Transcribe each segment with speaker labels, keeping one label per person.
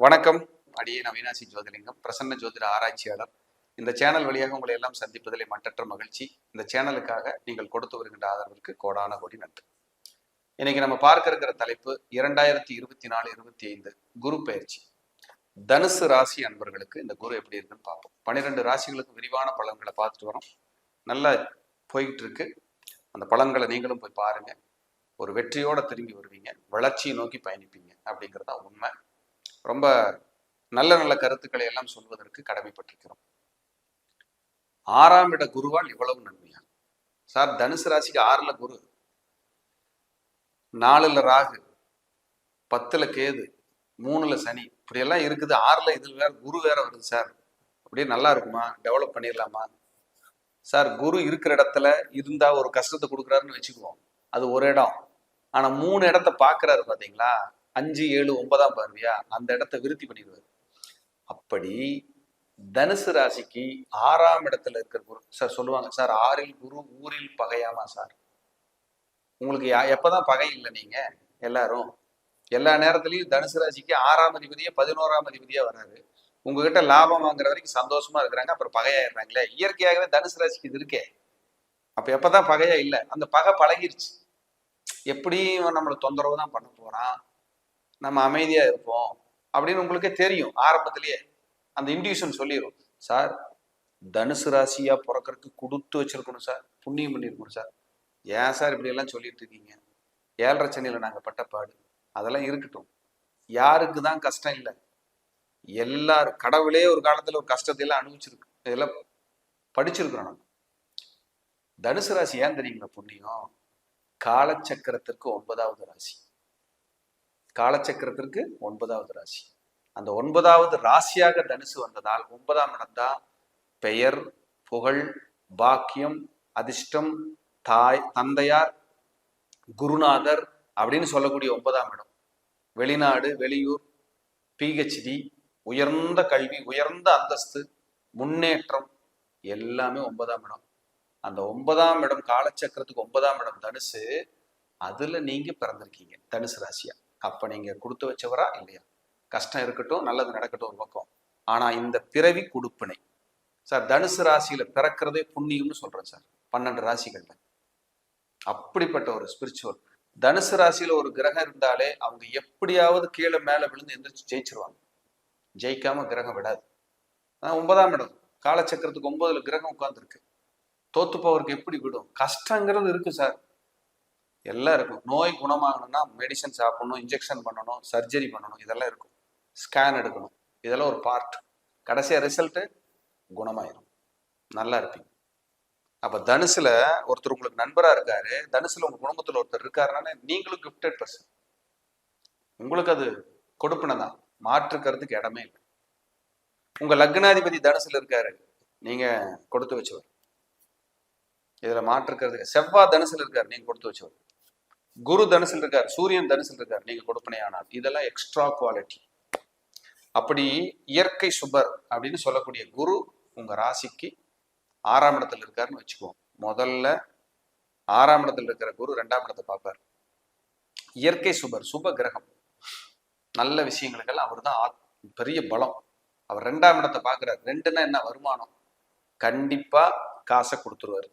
Speaker 1: வணக்கம். அடியேன் அவினாசி ஜோதிலிங்கம், பிரசன்ன ஜோதிட ஆராய்ச்சியாளர். இந்த சேனல் வழியாக உங்களை எல்லாம் சந்திப்பதிலே மட்டற்ற மகிழ்ச்சி. இந்த சேனலுக்காக நீங்கள் கொடுத்து வருகின்ற ஆதரவிற்கு கோடான கோடி நன்றி. இன்னைக்கு நம்ம பார்க்க இருக்கிற தலைப்பு 2024-25 குரு பயிற்சி. தனுசு ராசி அன்பர்களுக்கு இந்த குரு எப்படி இருக்குன்னு பார்ப்போம். 12 ராசிகளுக்கு விரிவான பலன்களை பார்த்துட்டு வரோம். நல்லா போய்கிட்டு இருக்கு. அந்த பலன்களை நீங்களும் போய் பாருங்க. ஒரு வெற்றியோட திரும்பி வருவீங்க, வளர்ச்சியை நோக்கி பயணிப்பீங்க அப்படிங்கிறதா உண்மை. ரொம்ப நல்ல நல்ல கருத்துக்களை எல்லாம் சொல்வதற்கு கடமைப்பட்டிருக்கிறோம். 6ஆம் இட குருவால் இவ்வளவு நன்மையா சார்? தனுசு ராசிக்கு 6ல குரு, 4ல ராகு, 10ல கேது, 3ல சனி, இப்படியெல்லாம் இருக்குது. 6ல இதில் வேற குரு வேற வருது சார். அப்படியே நல்லா இருக்குமா? டெவலப் பண்ணிடலாமா சார்? குரு இருக்கிற இடத்துல இருந்தா ஒரு கஷ்டத்தை கொடுக்குறாருன்னு வச்சுக்குவோம், அது ஒரு இடம். ஆனா 3 இடத்த பாக்குறாரு பாத்தீங்களா? 5, 7, 9ஆம் பார்வையா, அந்த இடத்த விருத்தி பண்ணிடுவார். அப்படி தனுசு ராசிக்கு 6ஆம் இடத்துல இருக்கிற குரு சார் சொல்லுவாங்க, சார் 6ல் குரு ஊரில் பகையாமா சார்? உங்களுக்கு எப்பதான் பகை இல்லை? நீங்க எல்லாரும் எல்லா நேரத்திலையும் தனுசு ராசிக்கு 6ஆம் அதிபதியா 11ஆம் அதிபதியா வராரு. உங்ககிட்ட லாபம் வாங்குற வரைக்கும் சந்தோஷமா இருக்கிறாங்க, அப்புறம் பகையாயிடுறாங்களே. இயற்கையாகவே தனுசு ராசிக்கு இது இருக்கே. அப்ப எப்பதான் பகையா இல்லை? அந்த பகை பழகிருச்சு. எப்படியும் நம்மளை தொந்தரவு தான் பண்ண போறான், நம்ம அமைதியா இருப்போம் அப்படின்னு உங்களுக்கே தெரியும். ஆரம்பத்திலேயே அந்த இன்டியூஷன் சொல்லிடும். சார் தனுசு ராசியா பிறக்கிறதுக்கு கொடுத்து வச்சிருக்கணும் சார், புண்ணியம் பண்ணிருக்கணும் சார். ஏன் சார் இப்படி எல்லாம் சொல்லிட்டு இருக்கீங்க? 7.5 சனியில நாங்க பட்டப்பாடு அதெல்லாம் இருக்கட்டும். யாருக்கு தான் கஷ்டம் இல்லை? எல்லாரும் கடவுளே ஒரு காலத்துல ஒரு கஷ்டத்தை எல்லாம் அனுபவிச்சிருக்கு, இதெல்லாம் படிச்சிருக்கிறோம் நம்ம. தனுசு ராசி ஏன் தெரியுங்களா புண்ணியம்? காலச்சக்கரத்திற்கு 9வது ராசி. காலச்சக்கரத்திற்கு 9வது ராசி. அந்த 9வது ராசியாக தனுசு வந்ததால் 9ஆம் இடம் தான் பெயர், புகழ், பாக்கியம், அதிர்ஷ்டம், தாய், தந்தையார், குருநாதர் அப்படின்னு சொல்லக்கூடிய 9ஆம் இடம். வெளிநாடு, வெளியூர், பிஹெச்டி, உயர்ந்த கல்வி, உயர்ந்த அந்தஸ்து, முன்னேற்றம் எல்லாமே 9ஆம் இடம். அந்த 9ஆம் இடம் காலச்சக்கரத்துக்கு 9ஆம் இடம் தனுசு. அதுல நீங்க பிறந்திருக்கீங்க தனுசு ராசியா. அப்ப நீங்க கொடுத்து வச்சவரா இல்லையா? கஷ்டம் இருக்கட்டும், நல்லது நடக்கட்டும் ஒரு பக்கம். ஆனா இந்த பிறவி கொடுப்பினை சார். தனுசு ராசியில பிறக்கிறதே புண்ணியம்னு சொல்றேன் சார். 12 ராசிகள்ல அப்படிப்பட்ட ஒரு ஸ்பிரிச்சுவல். தனுசு ராசியில ஒரு கிரகம் இருந்தாலே அவங்க எப்படியாவது கீழே மேல விழுந்து எந்திரிச்சு ஜெயிச்சிருவாங்க. ஜெயிக்காம கிரகம் விடாது. 9ஆம் இடம் காலச்சக்கரத்துக்கு 9ல கிரகம் உட்கார்ந்துருக்கு. தோத்துப்பவருக்கு எப்படி விடும்? கஷ்டங்கிறது இருக்கு சார், எல்லாம் இருக்கும். நோய் குணமாகணும்னா மெடிசன் சாப்பிடணும், இன்ஜெக்ஷன் பண்ணணும், சர்ஜரி பண்ணணும், இதெல்லாம் இருக்கும். ஸ்கேன் எடுக்கணும், இதெல்லாம் ஒரு பார்ட். கடைசியா ரிசல்ட்டு குணமாயிரும், நல்லா இருப்பீங்க. அப்ப தனுசுல ஒருத்தர் உங்களுக்கு நண்பரா இருக்காரு, தனுசுல உங்க குடும்பத்துல ஒருத்தர் இருக்காருன்னா நீங்களும் கிஃப்டட் பர்சன். உங்களுக்கு அது கொடுப்பினை தான், மாற்றுக்கிறதுக்கு இடமே இல்லை. உங்க லக்னாதிபதி தனுசுல இருக்காரு, நீங்க கொடுத்து வச்சவர். இதுல மாற்றுக்கிறதுக்கு. செவ்வாய் தனுசுல இருக்காரு, நீங்க கொடுத்து வச்சவர். குரு தனுசில் இருக்கார், சூரியன் தனுசில் இருக்கார், நீங்க கொடுப்பனையானால். இதெல்லாம் எக்ஸ்ட்ரா குவாலிட்டி. அப்படி இயற்கை சுபர் அப்படின்னு சொல்லக்கூடிய குரு உங்க ராசிக்கு 6ஆம் இடத்துல இருக்காருன்னு வச்சுக்குவோம். முதல்ல 6ஆம் இடத்துல இருக்கிற குரு 2ஆம் இடத்தை பார்ப்பார். இயற்கை சுபர், சுப கிரகம், நல்ல விஷயங்களுக்கெல்லாம் அவர் தான் பெரிய பலம். அவர் 2ஆம் இடத்தை பார்க்கிறார். 2ன்னா என்ன? வருமானம். கண்டிப்பா காசை கொடுத்துருவாரு,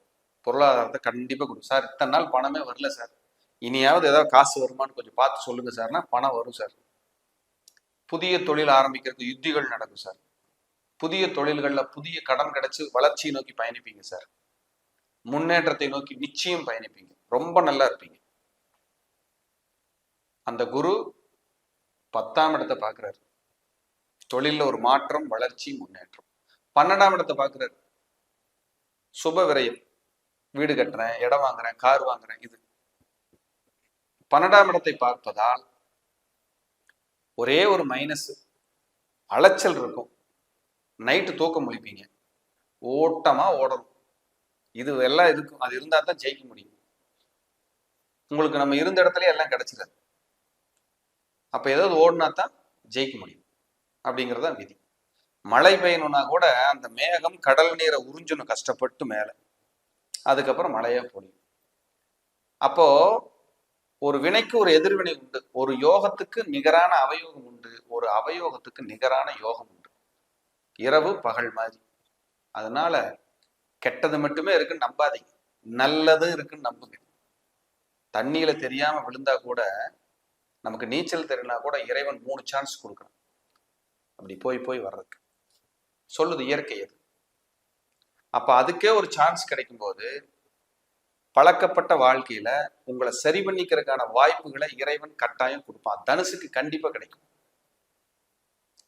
Speaker 1: பொருளாதாரத்தை கண்டிப்பா கொடுக்கும். சார் இத்தனை நாள் பணமே வரல சார், இனியாவது ஏதாவது காசு வருமானு கொஞ்சம் பார்த்து சொல்லுங்க சார்னா பணம் வரும் சார். புதிய தொழில் ஆரம்பிக்கிறதுக்கு யுத்திகள் நடக்கும் சார். புதிய தொழில்கள்ல புதிய கடன் கிடைச்சு வளர்ச்சியை நோக்கி பயணிப்பீங்க சார். முன்னேற்றத்தை நோக்கி நிச்சயம் பயணிப்பீங்க, ரொம்ப நல்லா இருப்பீங்க. அந்த குரு 10ஆம் இடத்தை பார்க்கிறாரு. தொழில்ல ஒரு மாற்றம், வளர்ச்சி, முன்னேற்றம். 12ஆம் இடத்தை பார்க்கிறாரு. சுப விரயம், வீடு கட்டுறேன், இடம் வாங்குறேன், கார் வாங்குறேன். இது 12ஆம் இடத்தை பார்ப்பதால் ஒரே ஒரு மைனஸ், அலைச்சல் இருக்கும். நைட்டு தூக்கம் முழிப்பீங்க, ஓட்டமா ஓடணும். இது எல்லாம் இருக்கும். அது இருந்தா தான் ஜெயிக்க முடியும். உங்களுக்கு நம்ம இருந்த இடத்துல எல்லாம் கிடைச்சிடாது. அப்ப ஏதாவது ஓடினா தான் ஜெயிக்க முடியும் அப்படிங்கிறதான் விதி. மழை பெய்யணும்னா கூட அந்த மேகம் கடல் நீரை உறிஞ்சணும் கஷ்டப்பட்டு மேல, அதுக்கப்புறம் மழையா பொழியும். அப்போ ஒரு வினைக்கு ஒரு எதிர்வினை உண்டு. ஒரு யோகத்துக்கு நிகரான அவயோகம் உண்டு. ஒரு அவயோகத்துக்கு நிகரான யோகம் உண்டு. இரவு பகல் மாதிரி. அதனால கெட்டது மட்டுமே இருக்குன்னு நம்பாதீங்க, நல்லது இருக்குன்னு நம்புங்க. தண்ணியில தெரியாம விழுந்தா கூட, நமக்கு நீச்சல் தெரியலனா கூட இறைவன் 3 சான்ஸ் கொடுக்குறான் அப்படி போய் போய் வர்றதுக்கு. சொல்லுது இயற்கை அது. அப்ப அதுக்கே ஒரு சான்ஸ் கிடைக்கும் போது, பழக்கப்பட்ட வாழ்க்கையில உங்களை சரி பண்ணிக்கிறதுக்கான வாய்ப்புகளை இறைவன் கட்டாயம் கொடுப்பான். தனுசுக்கு கண்டிப்பா கிடைக்கும்.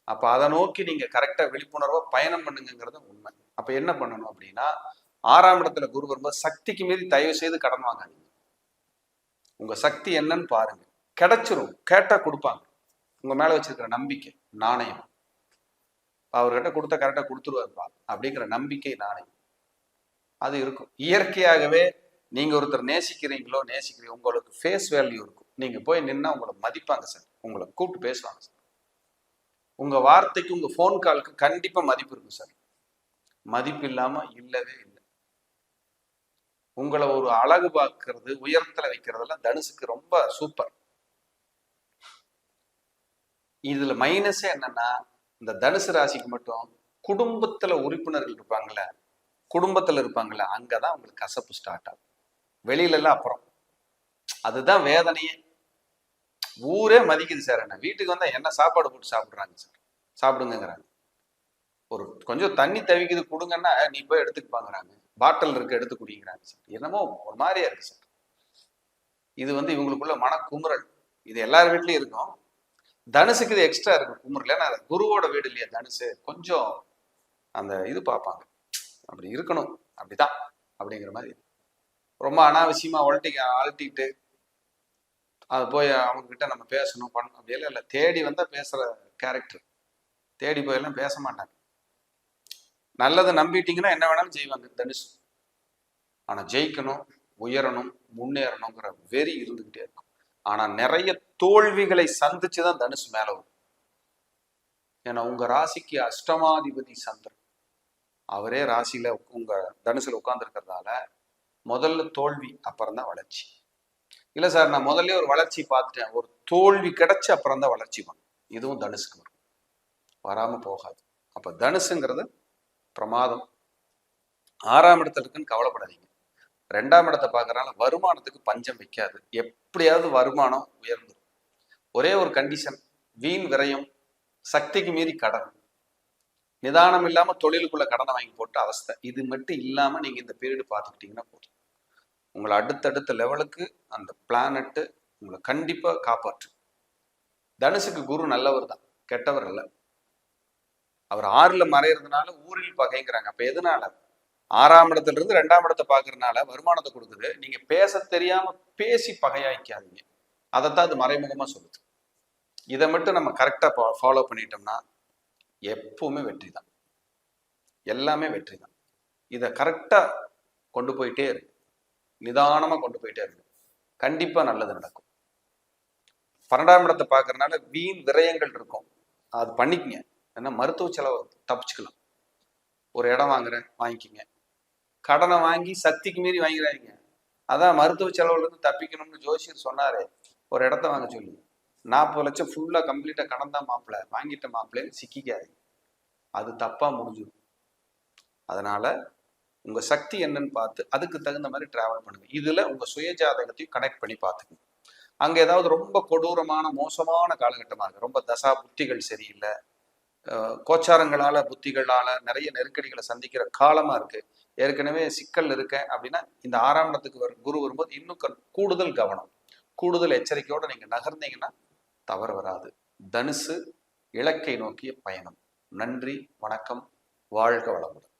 Speaker 1: அப்ப அதை நோக்கி நீங்க கரெக்டா விழிப்புணர்வா பயணம் பண்ணுங்கிறது உண்மை. அப்ப என்ன பண்ணணும் அப்படின்னா, 6ஆம் இடத்துல குரு வரும்போது சக்திக்கு மீறி தயவு செய்து கடன் வாங்காதீங்க. உங்க சக்தி என்னன்னு பாருங்க, கிடைச்சிரும். கேட்டா கொடுப்பாங்க. உங்க மேல வச்சிருக்கிற நம்பிக்கை, நாணயம். அவர்கிட்ட கொடுத்தா கரெக்டா கொடுத்துருவாருப்பா அப்படிங்கிற நம்பிக்கை, நாணயம் அது இருக்கும். இயற்கையாகவே நீங்க ஒருத்தர் நேசிக்கிறீங்களோ உங்களுக்கு ஃபேஸ் வேல்யூ இருக்கும். நீங்க போய் நின்னா உங்களை மதிப்பாங்க சார், உங்களை கூப்பிட்டு பேசுவாங்க சார். உங்க வார்த்தைக்கு, உங்க ஃபோன் காலுக்கு கண்டிப்பா மதிப்பு இருக்கும் சார். மதிப்பு இல்லாம இல்லவே இல்லை. உங்களை ஒரு அழகு பார்க்கறது, உயரத்துல வைக்கிறதெல்லாம் தனுசுக்கு ரொம்ப சூப்பர். இதுல மைனஸே என்னன்னா, இந்த தனுசு ராசிக்கு மட்டும் குடும்பத்துல உறுப்பினர்கள் இருப்பாங்கல்ல, அங்கதான் உங்களுக்கு கசப்பு ஸ்டார்ட் ஆகும். வெளியில எல்லாம் அப்புறம். அதுதான் வேதனையே. ஊரே மதிக்குது சார். என்ன வீட்டுக்கு வந்தா என்ன சாப்பாடு போட்டு சாப்பிடுறாங்க சார், சாப்பிடுங்கிறாங்க. ஒரு கொஞ்சம் தண்ணி தவிக்குது கொடுங்கன்னா, நீ போய் எடுத்துப்பாங்கிறாங்க. பாட்டில் இருக்கு எடுத்து குடிங்கிறாங்க சார். என்னமோ ஒரு மாதிரியா இருக்கு சார். இது இவங்களுக்குள்ள மன குமுறல். இது எல்லார் வீட்லயும் இருக்கும். தனுசுக்கு இது எக்ஸ்ட்ரா இருக்கு குமுறல். ஏன்னா குருவோட வீடு இல்லையா தனுசு. கொஞ்சம் அந்த இது பார்ப்பாங்க, அப்படி இருக்கணும், அப்படிதான் அப்படிங்கிற மாதிரி. ரொம்ப அனாவசியமா அழட்டிக்கிட்டு அது போய் அவங்க கிட்ட நம்ம பேசணும் பண்ணணும் அப்படியெல்லாம் இல்லை. தேடி வந்தா பேசுற கேரக்டர். தேடி போயெல்லாம் பேச மாட்டாங்க. நல்லதை நம்பிட்டீங்கன்னா என்ன வேணாலும் செய்வாங்க தனுசு. ஆனா ஜெயிக்கணும், உயரணும், முன்னேறணுங்கிற வெறி இருந்துகிட்டே இருக்கும். ஆனா நிறைய தோல்விகளை சந்திச்சுதான் தனுசு மேல வரும். ஏன்னா உங்க ராசிக்கு அஷ்டமாதிபதி சந்திரன், அவரே ராசியில உங்க தனுசுல உட்கார்ந்து இருக்கிறதால முதல்ல தோல்வி, அப்புறம் தான் வளர்ச்சி. இல்ல சார், நான் முதல்ல ஒரு வளர்ச்சி பார்த்துட்டேன், ஒரு தோல்வி கிடைச்சு அப்புறம் தான் வளர்ச்சி வரும். இதுவும் தனுசுக்கு வரும், வராம போகாது. அப்ப தனுசுங்கிறது பிரமாதம். 6ஆம் இடத்துல இருக்குன்னு கவலைப்படாதீங்க. 2ஆம் இடத்தை பார்க்கறதுனால வருமானத்துக்கு பஞ்சம் வைக்காது. எப்படியாவது வருமானம் உயர்ந்துடும். ஒரே ஒரு கண்டிஷன், வீண் விரயம், சக்திக்கு மீறி கடன், நிதானம் இல்லாம தொழிலுக்குள்ள கடனை வாங்கி போட்டு அவஸ்தை. இது மட்டும் இல்லாம நீங்க இந்த பீரியட் பார்த்துக்கிட்டீங்கன்னா போதும். உங்களை அடுத்தடுத்த லெவலுக்கு அந்த பிளானட்டு உங்களை கண்டிப்பா காப்பாற்று. தனுசுக்கு குரு நல்லவர் தான், கெட்டவர் அல்ல. அவர் 6ல மறைகிறதுனால ஊரில் பகைங்கிறாங்க. அப்ப எதனால? 6ஆம் இடத்துல இருந்து 2ஆம் இடத்தை பாக்குறதுனால வருமானத்தை கொடுக்குது. நீங்க பேச தெரியாம பேசி பகையாய்க்காதீங்க. அதைத்தான் அது மறைமுகமா சொல்லுது. இதை மட்டும் நம்ம கரெக்டா ஃபாலோ பண்ணிட்டோம்னா எப்பவுமே வெற்றி தான், எல்லாமே வெற்றி தான். இதை கரெக்டா கொண்டு போயிட்டே இருக்கு, நிதானமா கொண்டு போயிட்டே இருக்கு, கண்டிப்பா நல்லது நடக்கும். 12ஆம் இடத்தை பாக்குறதுனால வீண் விரயங்கள் இருக்கும், அது பண்ணிக்கங்க. ஏன்னா மருத்துவ செலவு தப்பிச்சுக்கலாம். ஒரு இடம் வாங்குறேன், வாங்கிக்கிங்க. கடனை வாங்கி சக்திக்கு மீறி வாங்கிறாங்க. அதான் மருத்துவ செலவுல இருந்து தப்பிக்கணும்னு ஜோசியர் சொன்னாரு. ஒரு இடத்த வாங்க சொல்லி 40 லட்சம் ஃபுல்லா கம்ப்ளீட்டா கடன் தான் மாப்பிள்ள, வாங்கிட்ட மாப்பிள்ளைன்னு சிக்கிக்காது, அது தப்பா முடிஞ்சிடும். அதனால உங்க சக்தி என்னன்னு பார்த்து அதுக்கு தகுந்த மாதிரி டிராவல் பண்ணுங்க. இதுல உங்க சுயஜாதகத்தையும் கனெக்ட் பண்ணி பார்த்துக்கணும். அங்க ஏதாவது ரொம்ப கொடூரமான மோசமான காலகட்டமா இருக்கு, ரொம்ப தசா புத்திகள் சரியில்லை, கோச்சாரங்களால புத்திகளால நிறைய நெருக்கடிகளை சந்திக்கிற காலமா இருக்கு, ஏற்கனவே சிக்கல் இருக்கேன் அப்படின்னா இந்த 6ஆம் இடத்துக்கு குரு வரும்போது இன்னும் கூடுதல் கவனம், கூடுதல் எச்சரிக்கையோட நீங்க நகர்ந்தீங்கன்னா தவறு வராது. தனுசு இலக்கை நோக்கிய பயணம். நன்றி, வணக்கம், வாழ்க வளமுடன்.